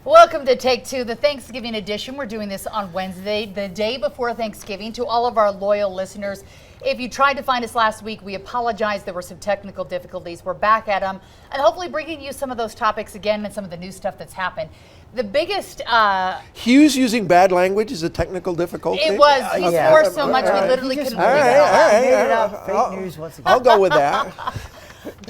Welcome to Take Two, the Thanksgiving edition. We're doing this on Wednesday, the day before Thanksgiving. To all of our loyal listeners, if you tried to find us last week, we apologize. There were some technical difficulties. We're back at them, and hopefully bringing you some of those topics again and some of the new stuff that's happened. The biggest... Hughes using bad language is a technical difficulty? It was. He swore so much, we literally couldn't believe it. Fake news once again. I'll go with that.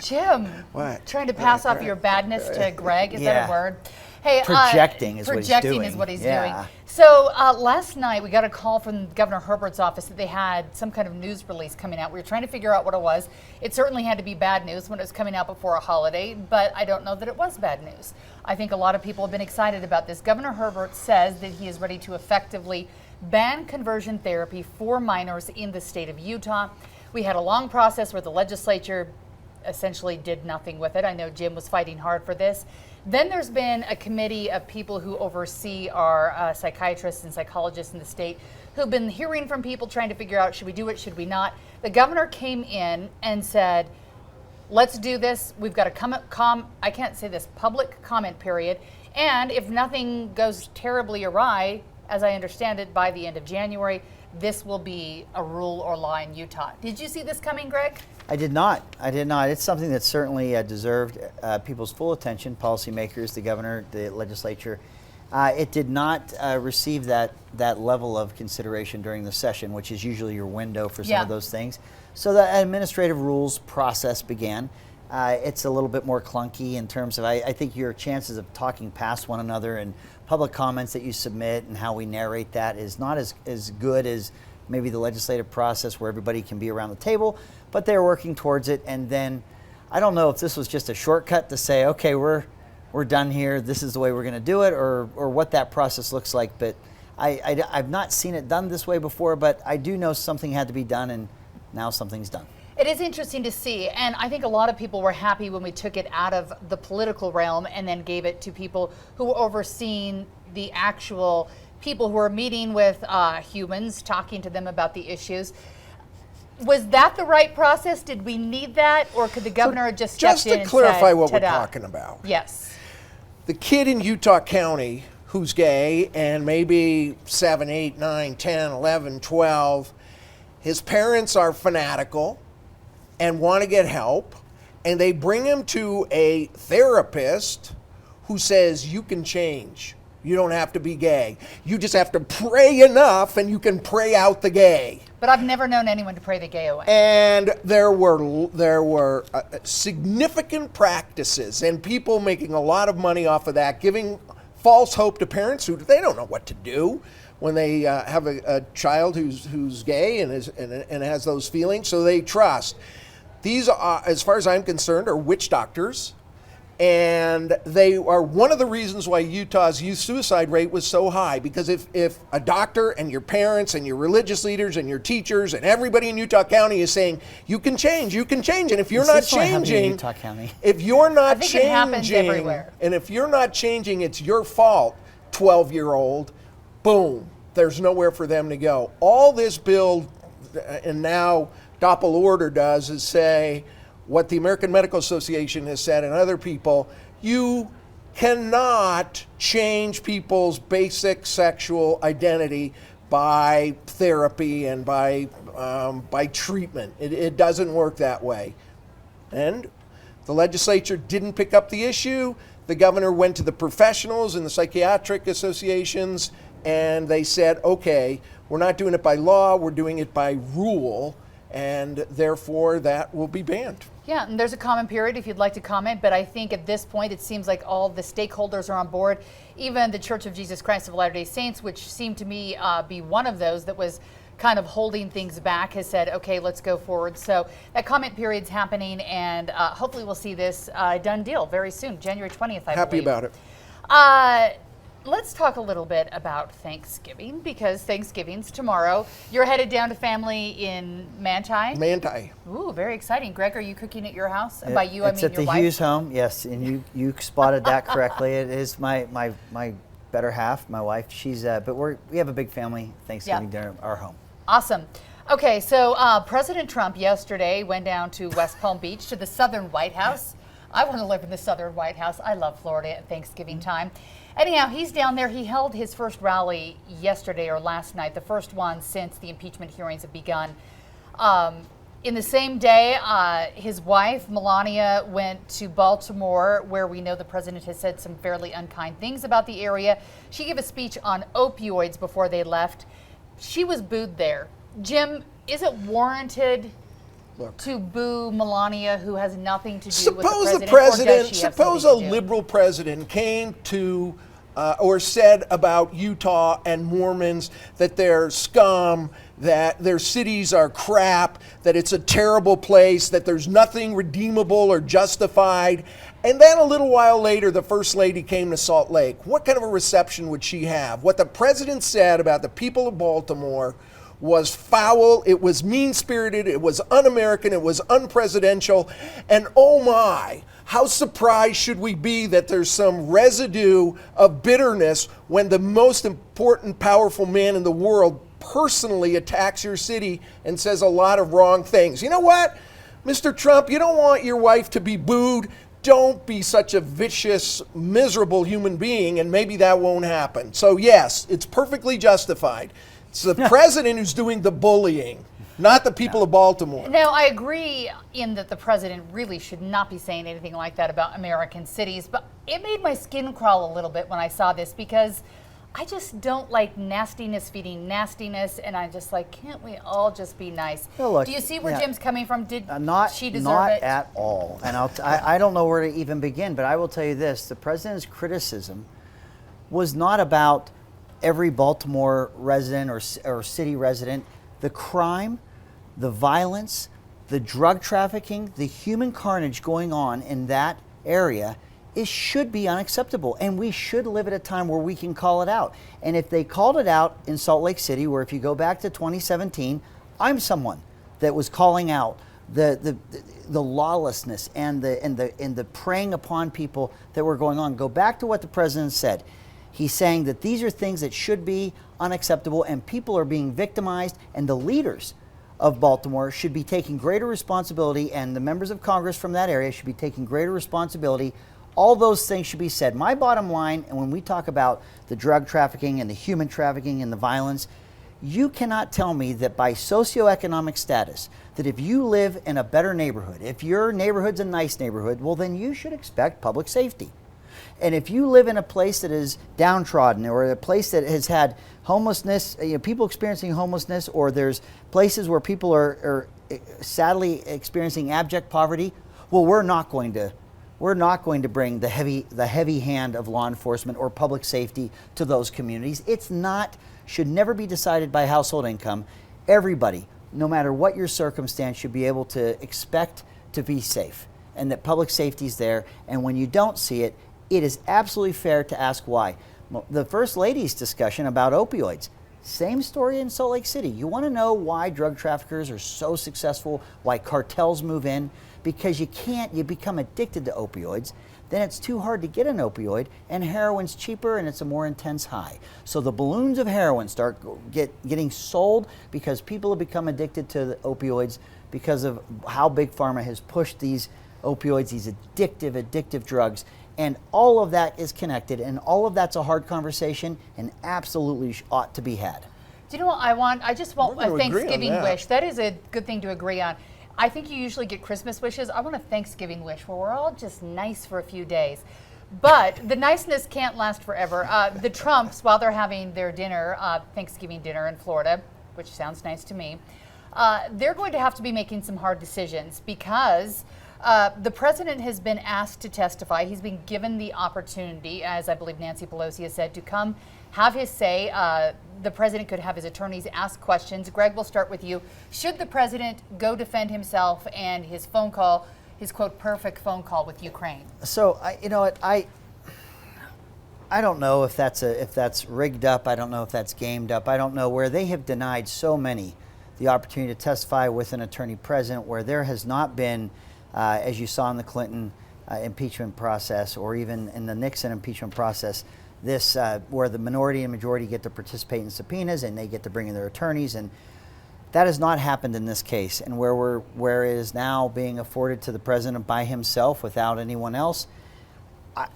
Jim, What? Trying to pass off your badness to Greg, is that a word? Hey, projecting is what he's doing. Projecting is what he's doing. So last night we got a call from Governor Herbert's office that they had some kind of news release coming out. We were trying to figure out what it was. It certainly had to be bad news when it was coming out before a holiday, but I don't know that it was bad news. I think a lot of people have been excited about this. Governor Herbert says that he is ready to effectively ban conversion therapy for minors in the state of Utah. We had a long process where the legislature essentially did nothing with it. I know Jim was fighting hard for this. Then there's been a committee of people who oversee our psychiatrists and psychologists in the state who've been hearing from people trying to figure out, should we do it, should we not? The governor came in and said, let's do this. We've got a public comment period. And if nothing goes terribly awry, as I understand it, by the end of January, this will be a rule or law in Utah. Did you see this coming, Greg? I did not. It's something that certainly deserved people's full attention, policymakers, the governor, the legislature. It did not receive that level of consideration during the session, which is usually your window for some of those things. So the administrative rules process began. It's a little bit more clunky in terms of, I think your chances of talking past one another and public comments that you submit and how we narrate that is not as good as maybe the legislative process where everybody can be around the table, but they're working towards it. And then I don't know if this was just a shortcut to say, okay, we're done here, this is the way we're going to do it, or what that process looks like. But I've not seen it done this way before, but I do know something had to be done, and now something's done. It is interesting to see, and I think a lot of people were happy when we took it out of the political realm and then gave it to people who were overseeing the actual people who are meeting with humans, talking to them about the issues. Was that the right process? Did we need that, or could the governor just stepped in and said, just to clarify what we're talking about. Yes. The kid in Utah County who's gay and maybe 7, 8, 9, 10, 11, 12, his parents are fanatical and want to get help, and they bring him to a therapist who says, you can change. You don't have to be gay. You just have to pray enough and you can pray out the gay. But I've never known anyone to pray the gay away. And there were significant practices and people making a lot of money off of that, giving false hope to parents who they don't know what to do when they have a child who's gay and has those feelings, so they trust. These are, as far as I'm concerned, are witch doctors. And they are one of the reasons why Utah's youth suicide rate was so high, because if a doctor and your parents and your religious leaders and your teachers and everybody in Utah County is saying, you can change, and if you're not changing, Utah County? if you're not I think changing, it happens everywhere. And if you're not changing, it's your fault, 12-year-old, boom, there's nowhere for them to go. All this bill, and now Doppel-Order does, is say, what the American Medical Association has said and other people, you cannot change people's basic sexual identity by therapy and by treatment. It doesn't work that way. And the legislature didn't pick up the issue. The governor went to the professionals and the psychiatric associations, and they said, okay, we're not doing it by law, we're doing it by rule, and therefore that will be banned. Yeah, and there's a comment period if you'd like to comment, but I think at this point it seems like all the stakeholders are on board. Even the Church of Jesus Christ of Latter-day Saints, which seemed to me be one of those that was kind of holding things back, has said, okay, let's go forward. So that comment period's happening, and hopefully we'll see this done deal very soon, January 20th, I believe. Happy about it. Let's talk a little bit about Thanksgiving, because Thanksgiving's tomorrow. You're headed down to family in Manti? Manti. Ooh, very exciting. Greg, are you cooking at your house? By you, I mean your wife. It's at the Hughes home, yes, and you spotted that correctly. It is my better half, my wife. She's but we have a big family Thanksgiving dinner at our home. Awesome. Okay, so President Trump yesterday went down to West Palm Beach to the Southern White House. I want to live in the southern White House. I love Florida at Thanksgiving time. Anyhow, he's down there. He held his first rally yesterday or last night, the first one since the impeachment hearings have begun. In the same day, his wife, Melania, went to Baltimore, where we know the president has said some fairly unkind things about the area. She gave a speech on opioids before they left. She was booed there. Jim, is it warranted to boo Melania, who has nothing to do with the president? Suppose a liberal president came to or said about Utah and Mormons that they're scum, that their cities are crap, that it's a terrible place, that there's nothing redeemable or justified. And then a little while later, the First Lady came to Salt Lake. What kind of a reception would she have? What the president said about the people of Baltimore was foul, it was mean-spirited, it was un-American, it was unpresidential, and oh my, how surprised should we be that there's some residue of bitterness when the most important, powerful man in the world personally attacks your city and says a lot of wrong things. You know what, Mr. Trump, you don't want your wife to be booed. Don't be such a vicious, miserable human being, and maybe that won't happen. So yes, it's perfectly justified. It's the president who's doing the bullying, not the people of Baltimore. No, I agree in that the president really should not be saying anything like that about American cities, but it made my skin crawl a little bit when I saw this, because I just don't like nastiness feeding nastiness, and I'm just like, can't we all just be nice? Well, look, do you see where Jim's coming from? Did she deserve not it? Not at all. And I don't know where to even begin, but I will tell you this. The president's criticism was not about every Baltimore resident or city resident. The crime, the violence, the drug trafficking, the human carnage going on in that area should be unacceptable, and we should live at a time where we can call it out. And if they called it out in Salt Lake City, where if you go back to 2017, I'm someone that was calling out the lawlessness and the preying upon people that were going on. Go back to what the president said. He's saying that these are things that should be unacceptable, and people are being victimized, and the leaders of Baltimore should be taking greater responsibility, and the members of Congress from that area should be taking greater responsibility. All those things should be said. My bottom line, and when we talk about the drug trafficking and the human trafficking and the violence, you cannot tell me that by socioeconomic status, that if you live in a better neighborhood, if your neighborhood's a nice neighborhood, well, then you should expect public safety. And if you live in a place that is downtrodden, or a place that has had homelessness, people experiencing homelessness, or there's places where people are sadly experiencing abject poverty, well, we're not going to bring the heavy hand of law enforcement or public safety to those communities. Should never be decided by household income. Everybody, no matter what your circumstance, should be able to expect to be safe, and that public safety is there. And when you don't see it, it is absolutely fair to ask why. The First Lady's discussion about opioids, same story in Salt Lake City. You want to know why drug traffickers are so successful, why cartels move in? Because you become addicted to opioids, then it's too hard to get an opioid, and heroin's cheaper and it's a more intense high. So the balloons of heroin start getting sold because people have become addicted to the opioids because of how Big Pharma has pushed these opioids, these addictive drugs. And all of that is connected, and all of that's a hard conversation and absolutely ought to be had. Do you know what I want? I just want a Thanksgiving wish. That is a good thing to agree on. I think you usually get Christmas wishes. I want a Thanksgiving wish where we're all just nice for a few days. But the niceness can't last forever. The Trumps, while they're having their dinner, Thanksgiving dinner in Florida, which sounds nice to me, they're going to have to be making some hard decisions, because the president has been asked to testify. He's been given the opportunity, as I believe Nancy Pelosi has said, to come have his say. The president could have his attorneys ask questions. Greg, we'll start with you. Should the president go defend himself and his phone call, his quote, perfect phone call with Ukraine? So, I don't know if that's rigged up. I don't know if that's gamed up. I don't know, where they have denied so many the opportunity to testify with an attorney present, where there has not been, as you saw in the Clinton impeachment process, or even in the Nixon impeachment process, where the minority and majority get to participate in subpoenas and they get to bring in their attorneys, and That has not happened in this case, and where it is now being afforded to the president by himself without anyone else.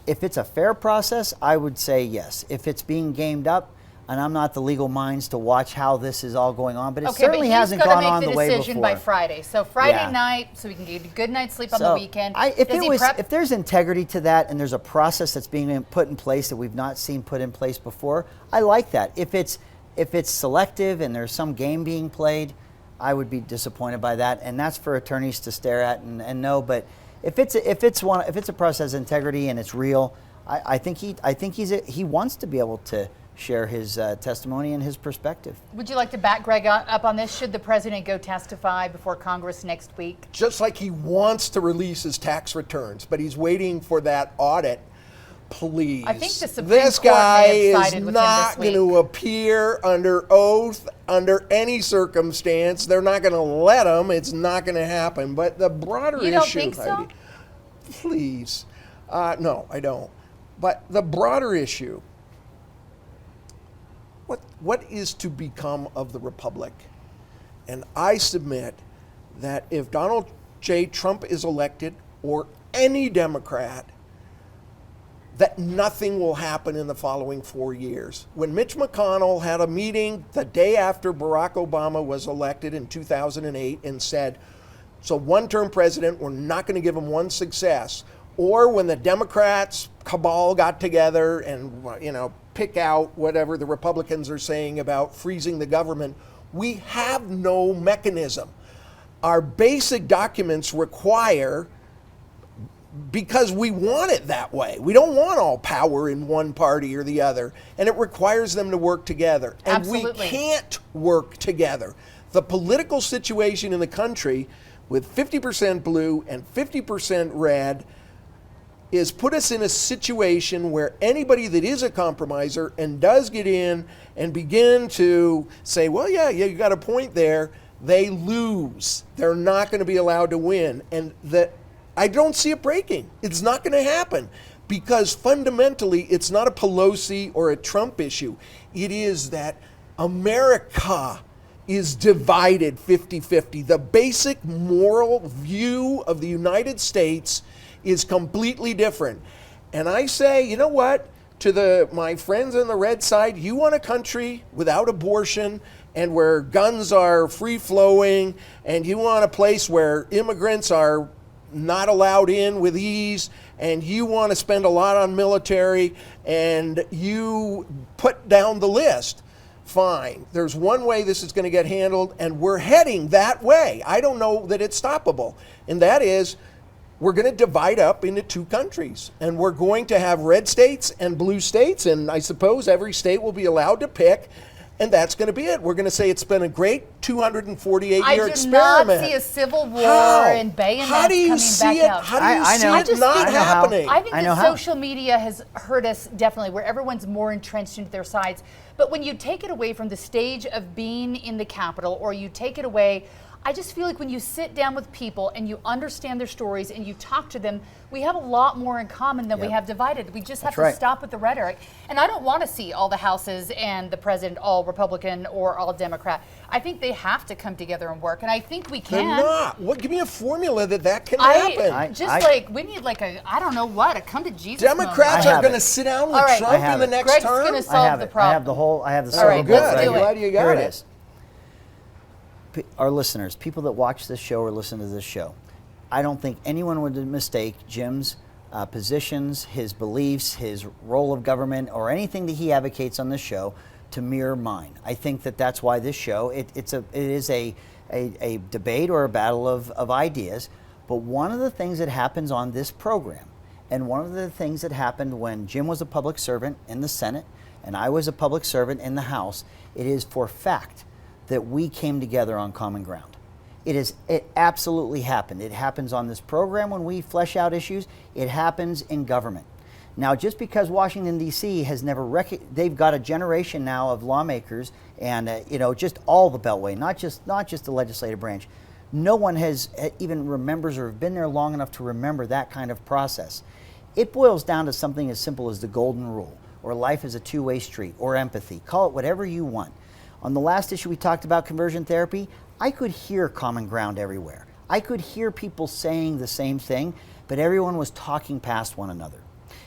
If it's a fair process, I would say yes. If it's being gamed up, and I'm not the legal minds to watch how this is all going on, but it certainly hasn't gone on the way before. He's got to make the decision by Friday. So Friday night, so we can get a good night's sleep on the weekend. If there's integrity to that, and there's a process that's being put in place that we've not seen put in place before, I like that. If it's selective and there's some game being played, I would be disappointed by that, and that's for attorneys to stare at and know. But if it's a process of integrity and it's real, I think he wants to be able to share his testimony and his perspective. Would you like to back Greg up on this? Should the president go testify before Congress next week? Just like he wants to release his tax returns, but he's waiting for that audit. Please. I think the Supreme this Court guy may have is sided with not him this going week. to appear under oath under any circumstance. They're not going to let him. It's not going to happen. But the broader issue, You don't think so? Heidi, please. No, I don't. But the broader issue, what is to become of the republic? And I submit that if Donald J. Trump is elected, or any Democrat, that nothing will happen in the following 4 years. When Mitch McConnell had a meeting the day after Barack Obama was elected in 2008 and said, so one-term president, we're not going to give him one success. Or when the Democrats cabal got together and, pick out whatever the Republicans are saying about freezing the government, we have no mechanism. Our basic documents require, because we want it that way. We don't want all power in one party or the other, and it requires them to work together. And Absolutely. we can't work together. The political situation in the country with 50% blue and 50% red is put us in a situation where anybody that is a compromiser and does get in and begin to say, well, yeah, you got a point there, they lose. They're not going to be allowed to win. And that I don't see it breaking. It's not going to happen because fundamentally it's not a Pelosi or a Trump issue. It is that America is divided 50-50. The basic moral view of the United States is completely different. And I say, you know what? To my friends on the red side, you want a country without abortion and where guns are free-flowing, and you want a place where immigrants are not allowed in with ease, and you want to spend a lot on military, and you put down the list. Fine. There's one way this is going to get handled, and we're heading that way. I don't know that it's stoppable. And that is, we're going to divide up into two countries, and we're going to have red states and blue states, and I suppose every state will be allowed to pick, and that's going to be it. We're going to say it's been a great 248-year experiment. I do not see a civil war and bayonets coming back out. How do you see it not happening? I think that social media has hurt us definitely, where everyone's more entrenched into their sides. But when you take it away from the stage of being in the Capitol, or you take it away, I just feel like when you sit down with people and you understand their stories and you talk to them, we have a lot more in common than we have divided. We just have to stop with the rhetoric. And I don't want to see all the houses and the president all Republican or all Democrat. I think they have to come together and work, and I think we can. They're not. Give me a formula that can happen. We need I don't know what, a come to Jesus Democrats are going to sit down with Trump in the next Greg's term? going to solve the problem. I have the all right, good. I'm glad you got Here it. It is. Our listeners, people that watch this show or listen to this show, I don't think anyone would mistake Jim's positions, his beliefs, his role of government, or anything that he advocates on this show to mirror mine. I think that's why this show, it is a debate or a battle of ideas. But one of the things that happens on this program, and one of the things that happened when Jim was a public servant in the Senate and I was a public servant in the House, it is for fact that we came together on common ground. It absolutely happened. It happens on this program when we flesh out issues. It happens in government. Now, just because Washington, D.C. has never they've got a generation now of lawmakers and just all the Beltway, not just the legislative branch. No one even remembers or have been there long enough to remember that kind of process. It boils down to something as simple as the golden rule, or life is a two-way street, or empathy. Call it whatever you want. On the last issue we talked about conversion therapy, I could hear common ground everywhere. I could hear people saying the same thing, but everyone was talking past one another.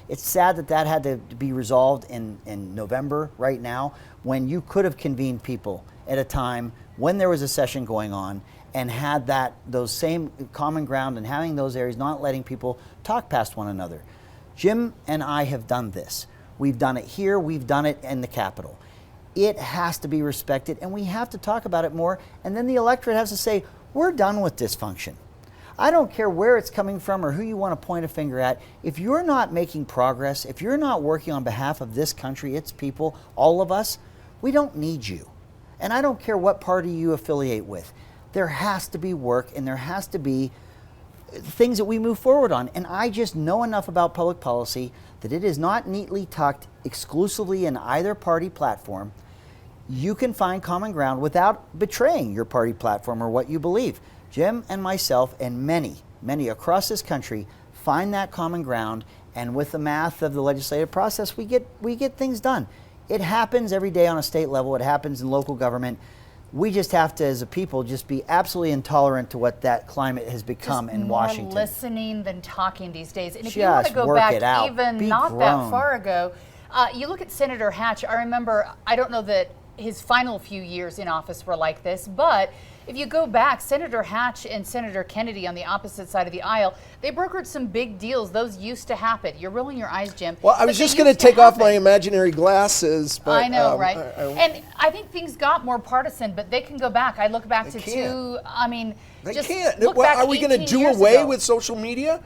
It's sad that that had to be resolved in November right now, when you could have convened people at a time when there was a session going on and had those same common ground and having those areas, not letting people talk past one another. Jim and I have done this. We've done it here, we've done it in the Capitol. It has to be respected, and we have to talk about it more, and then the electorate has to say, we're done with dysfunction. I don't care where it's coming from or who you want to point a finger at. If you're not making progress, if you're not working on behalf of this country, its people, all of us, we don't need you. And I don't care what party you affiliate with. There has to be work, and there has to be things that we move forward on. And I just know enough about public policy that it is not neatly tucked exclusively in either party platform. You can find common ground without betraying your party platform or what you believe. Jim and myself and many across this country find that common ground, and with the math of the legislative process, we get things done. It happens every day on a state level. It happens in local government. We just have to, as a people, just be absolutely intolerant to what that climate has become in Washington. More listening than talking these days. And if Just you want to go work back it out. even Be not grown. that far ago, you look at Senator Hatch. I remember, I don't know that his final few years in office were like this, but if you go back, Senator Hatch and Senator Kennedy on the opposite side of the aisle, they brokered some big deals. Those used to happen. You're rolling your eyes, Jim. Well, I was just going to take off my imaginary glasses. But, I know, right? And I think things got more partisan, but they can go back. I look back to They just can't. look Well, back are we going to 18 do years away ago. with social media?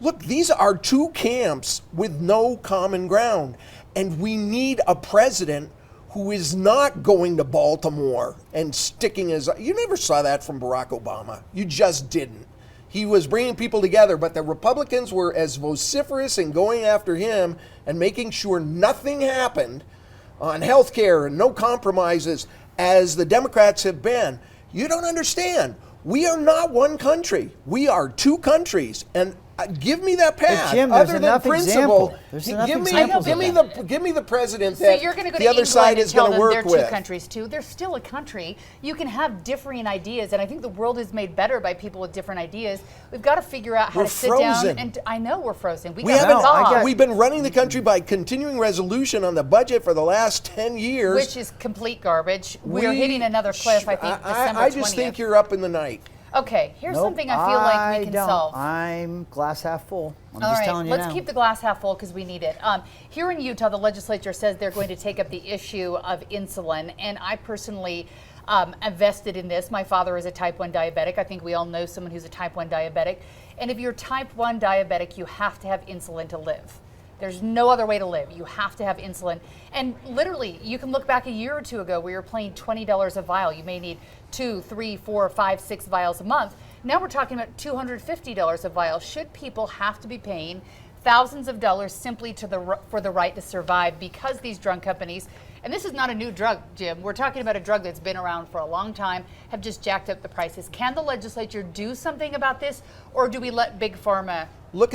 Look, these are two camps with no common ground. And we need a president who is not going to Baltimore and sticking his... You never saw that from Barack Obama. You just didn't. He was bringing people together, but the Republicans were as vociferous in going after him and making sure nothing happened on health care and no compromises as the Democrats have been. You don't understand. We are not one country. We are two countries. And give me that path. But Jim, there's enough example. There's enough examples of that. Give me the president So that you're going to go the to other England side and is tell going to them work they're with. two countries too. They're still a country. You can have differing ideas, and I think the world is made better by people with different ideas. We've got to figure out how We're to sit frozen. down. And I know we're frozen. We got haven't. resolved, We've been running the country by continuing resolution on the budget for the last 10 years. which is complete garbage. We're hitting another cliff. I think December 20th. I just think you're up in the night. Okay, here's Nope, something I feel like we can don't. solve. I'm glass half full. I'm All just right, telling you let's now. keep the glass half full because we need it. Here in Utah, the legislature says they're going to take up the issue of insulin, and I personally am vested in this. My father is a type 1 diabetic. I think we all know someone who's a type 1 diabetic. And if you're type 1 diabetic, you have to have insulin to live. There's no other way to live. You have to have insulin. And literally, you can look back a year or two ago where you're paying $20 a vial. You may need 2, 3, 4, 5, 6 vials a month. Now we're talking about $250 a vial. Should people have to be paying thousands of dollars simply for the right to survive because these drug companies, and this is not a new drug, Jim, we're talking about a drug that's been around for a long time, have just jacked up the prices. Can the legislature do something about this, or do we let Big Pharma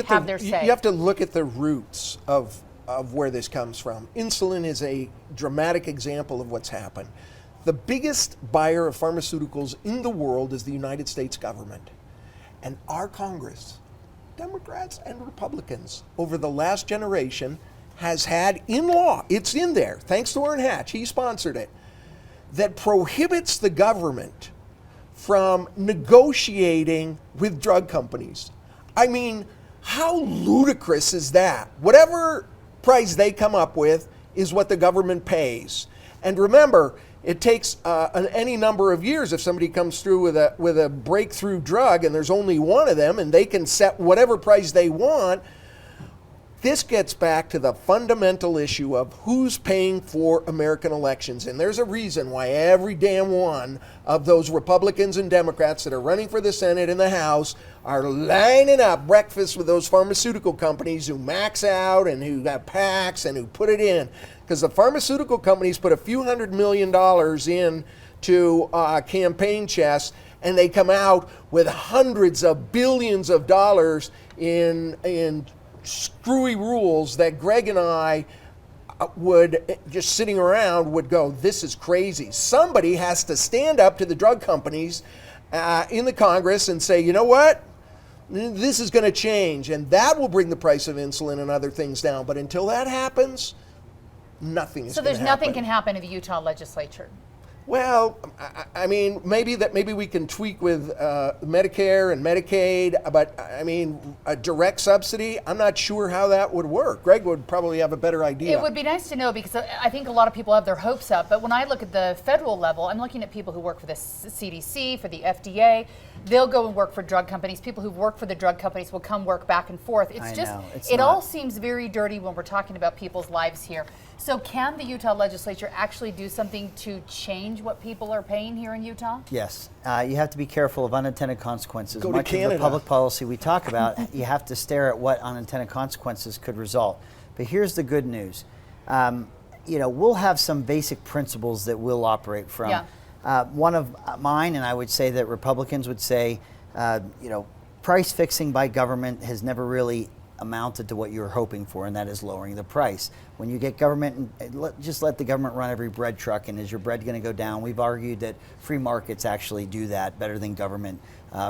have their say? You have to look at the roots of where this comes from. Insulin is a dramatic example of what's happened. The biggest buyer of pharmaceuticals in the world is the United States government. And our Congress, Democrats and Republicans, over the last generation has had in law, it's in there, thanks to Orrin Hatch, he sponsored it, that prohibits the government from negotiating with drug companies. I mean, how ludicrous is that? Whatever price they come up with is what the government pays. And remember, it takes any number of years if somebody comes through with a breakthrough drug and there's only one of them and they can set whatever price they want. This gets back to the fundamental issue of who's paying for American elections. And there's a reason why every damn one of those Republicans and Democrats that are running for the Senate and the House are lining up breakfast with those pharmaceutical companies who max out and who got PACs and who put it in. Because the pharmaceutical companies put a few $100 million in to campaign chests, and they come out with hundreds of billions of dollars in screwy rules that Greg and I would, just sitting around, would go, this is crazy. Somebody has to stand up to the drug companies in the Congress and say, you know what? This is going to change, and that will bring the price of insulin and other things down. But until that happens, nothing is going to happen. So there's nothing can happen in the Utah legislature. Well, I mean, maybe we can tweak with Medicare and Medicaid, but I mean, a direct subsidy, I'm not sure how that would work. Greg would probably have a better idea. It would be nice to know, because I think a lot of people have their hopes up, but when I look at the federal level, I'm looking at people who work for the CDC, for the FDA. They'll go and work for drug companies. People who work for the drug companies will come work back and forth. It all seems very dirty when we're talking about people's lives here. So can the Utah legislature actually do something to change what people are paying here in Utah? Yes. You have to be careful of unintended consequences. Go to Much Canada. of the public policy we talk about, you have to stare at what unintended consequences could result. But here's the good news. We'll have some basic principles that we'll operate from. Yeah. One of mine, and I would say that Republicans would say, price fixing by government has never really amounted to what you're hoping for, and that is lowering the price. When you get government, just let the government run every bread truck, and is your bread going to go down? We've argued that free markets actually do that better than government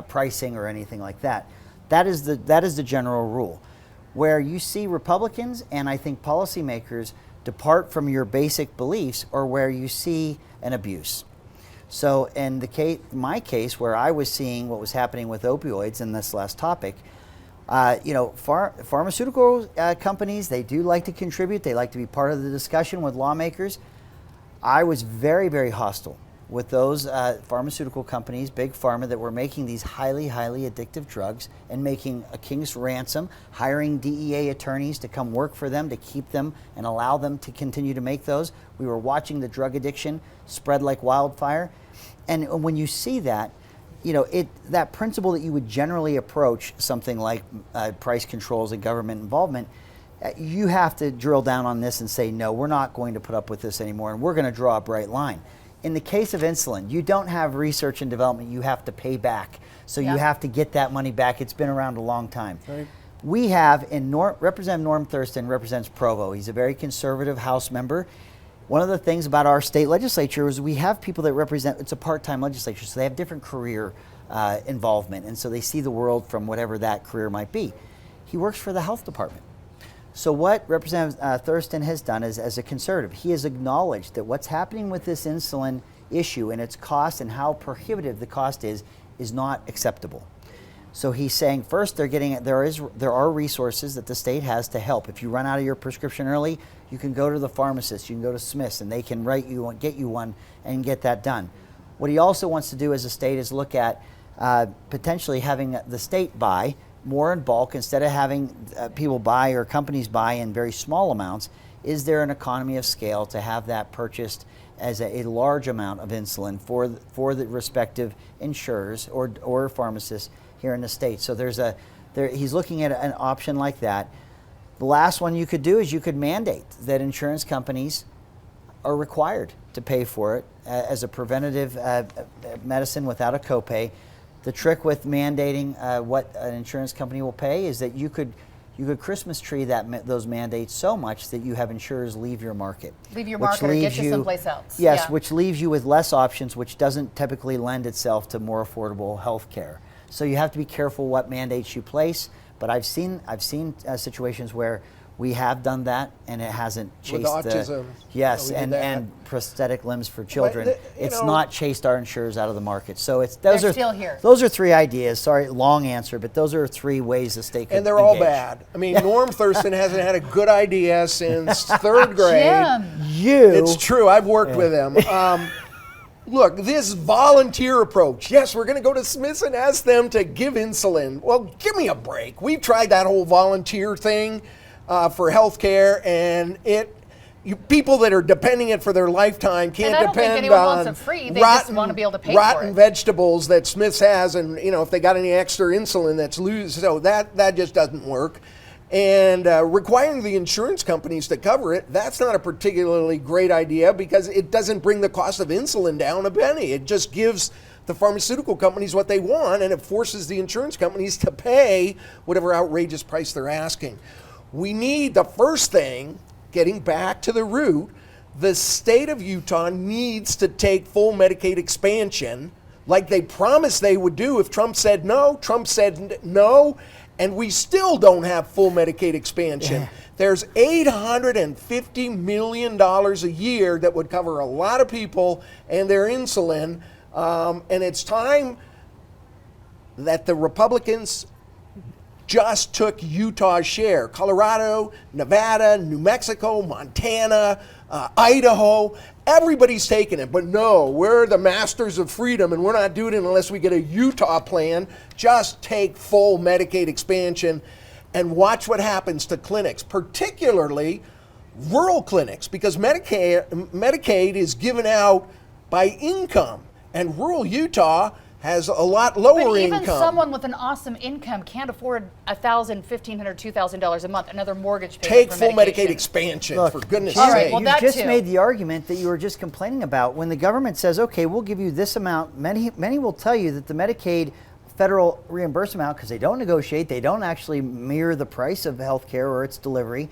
pricing or anything like that. That is the general rule. Where you see Republicans and I think policymakers depart from your basic beliefs, or where you see an abuse. So in my case, where I was seeing what was happening with opioids in this last topic, pharmaceutical companies, they do like to contribute. They like to be part of the discussion with lawmakers. I was very, very hostile with those pharmaceutical companies, big pharma, that were making these highly, highly addictive drugs and making a king's ransom, hiring DEA attorneys to come work for them to keep them and allow them to continue to make those. We were watching the drug addiction spread like wildfire. And when you see that, that principle that you would generally approach something like price controls and government involvement, you have to drill down on this and say, no, we're not going to put up with this anymore, and we're going to draw a bright line. In the case of insulin, you don't have research and development you have to pay back. So you have to get that money back. It's been around a long time. Right. We have, Representative Norm Thurston represents Provo. He's a very conservative House member. One of the things about our state legislature is we have people that represent, it's a part-time legislature, so they have different career involvement, and so they see the world from whatever that career might be. He works for the health department. So what Representative Thurston has done is, as a conservative, he has acknowledged that what's happening with this insulin issue and its cost and how prohibitive the cost is not acceptable. So he's saying, first, there are resources that the state has to help. If you run out of your prescription early, you can go to the pharmacist, you can go to Smith's, and they can write you and get you one and get that done. What he also wants to do as a state is look at potentially having the state buy more in bulk instead of having people buy or companies buy in very small amounts. Is there an economy of scale to have that purchased as a large amount of insulin for the respective insurers or pharmacists here in the state? So he's looking at an option like that. The last one you could do is you could mandate that insurance companies are required to pay for it as a preventative medicine without a copay. The trick with mandating what an insurance company will pay is that you could Christmas tree those mandates so much that you have insurers leave your market. Leave your market or get you someplace else. Yes, which leaves you with less options, which doesn't typically lend itself to more affordable health care. So you have to be careful what mandates you place. But I've seen situations where we have done that, and it hasn't chased autism. Yes, and prosthetic limbs for children. It's not chased our insurers out of the market. So they're still here. Those are three ideas. Sorry, long answer, but those are three ways the state could And they're all bad. I mean, Norm Thurston hasn't had a good idea since third grade. Jim. It's true. I've worked with him. Look, this volunteer approach. Yes, we're going to go to Smith's and ask them to give insulin. Well, give me a break. We've tried that whole volunteer thing for healthcare, and people that are depending it for their lifetime can't depend on wants it free. They just want to be able to pay rotten for it. Vegetables that Smith's has, and if they got any extra insulin that's loose, so that just doesn't work. And requiring the insurance companies to cover it, that's not a particularly great idea because it doesn't bring the cost of insulin down a penny. It just gives the pharmaceutical companies what they want, and it forces the insurance companies to pay whatever outrageous price they're asking. We need, the first thing getting back to the root, the state of Utah needs to take full Medicaid expansion like they promised they would do if Trump said no. Trump said no, and we still don't have full Medicaid expansion. Yeah. There's $850 million a year that would cover a lot of people and their insulin, and it's time that the Republicans just took Utah's share. Colorado, Nevada, New Mexico, Montana, Idaho, everybody's taking it. But no, we're the masters of freedom, and we're not doing it unless we get a Utah plan. Just take full Medicaid expansion and watch what happens to clinics, particularly rural clinics, because Medicaid is given out by income, and rural Utah has a lot lower but even income. Someone with an awesome income can't afford $1,000, $1,500, $2,000 a month, another mortgage payment. Take for full medication. Medicaid expansion, Look, for goodness all right, sake. well, you that just too. made the argument that you were just complaining about. When the government says, okay, we'll give you this amount, many will tell you that the Medicaid federal reimbursement amount, because they don't negotiate, they don't actually mirror the price of health care or its delivery,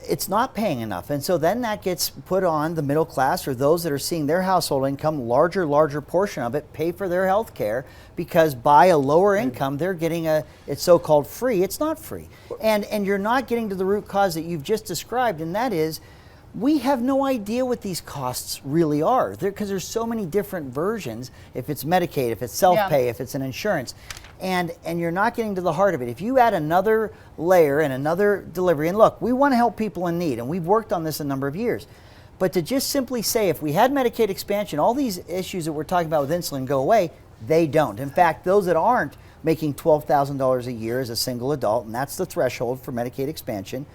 it's not paying enough. And so then that gets put on the middle class or those that are seeing their household income, larger portion of it, pay for their health care, because by a lower income, they're getting it's so-called free. It's not free. And you're not getting to the root cause that you've just described, and that is, we have no idea what these costs really are, because there's so many different versions, if it's Medicaid, if it's self-pay, if it's an insurance. And you're not getting to the heart of it. If you add another layer and another delivery, and look, we want to help people in need, and we've worked on this a number of years. But to just simply say, if we had Medicaid expansion, all these issues that we're talking about with insulin go away, they don't. In fact, those that aren't making $12,000 a year as a single adult, and that's the threshold for Medicaid expansion,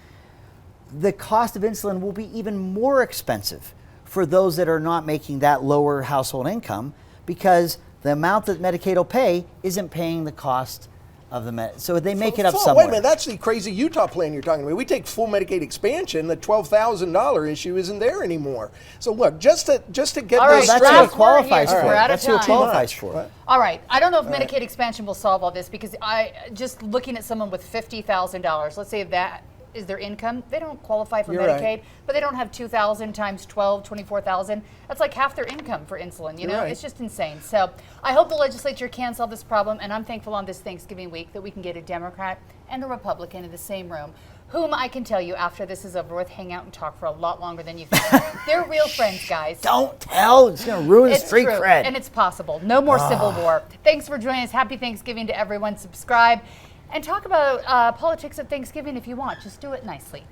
the cost of insulin will be even more expensive for those that are not making that lower household income, because the amount that Medicaid will pay isn't paying the cost of the so they make it up somewhere. Wait a minute, that's the crazy Utah plan you're talking about. We take full Medicaid expansion, the $12,000 issue isn't there anymore. So look, just to get all this right, that's who it we're qualifies here. for. We're out of That's who it time. qualifies for. Right. All right. I don't know if Medicaid expansion will solve all this, because I just looking at someone with $50,000, let's say that is their income, they don't qualify for You're Medicaid, right. but they don't have 2,000 times 12, 24,000. That's like half their income for insulin, you know? Right. It's just insane. So I hope the legislature can solve this problem, and I'm thankful on this Thanksgiving week that we can get a Democrat and a Republican in the same room, whom I can tell you after this is over with, hang out and talk for a lot longer than you think. They're real friends, guys. Don't tell. It's going to ruin It's street true, cred. and it's possible. No more civil war. Thanks for joining us. Happy Thanksgiving to everyone. Subscribe and talk about politics at Thanksgiving if you want. Just do it nicely.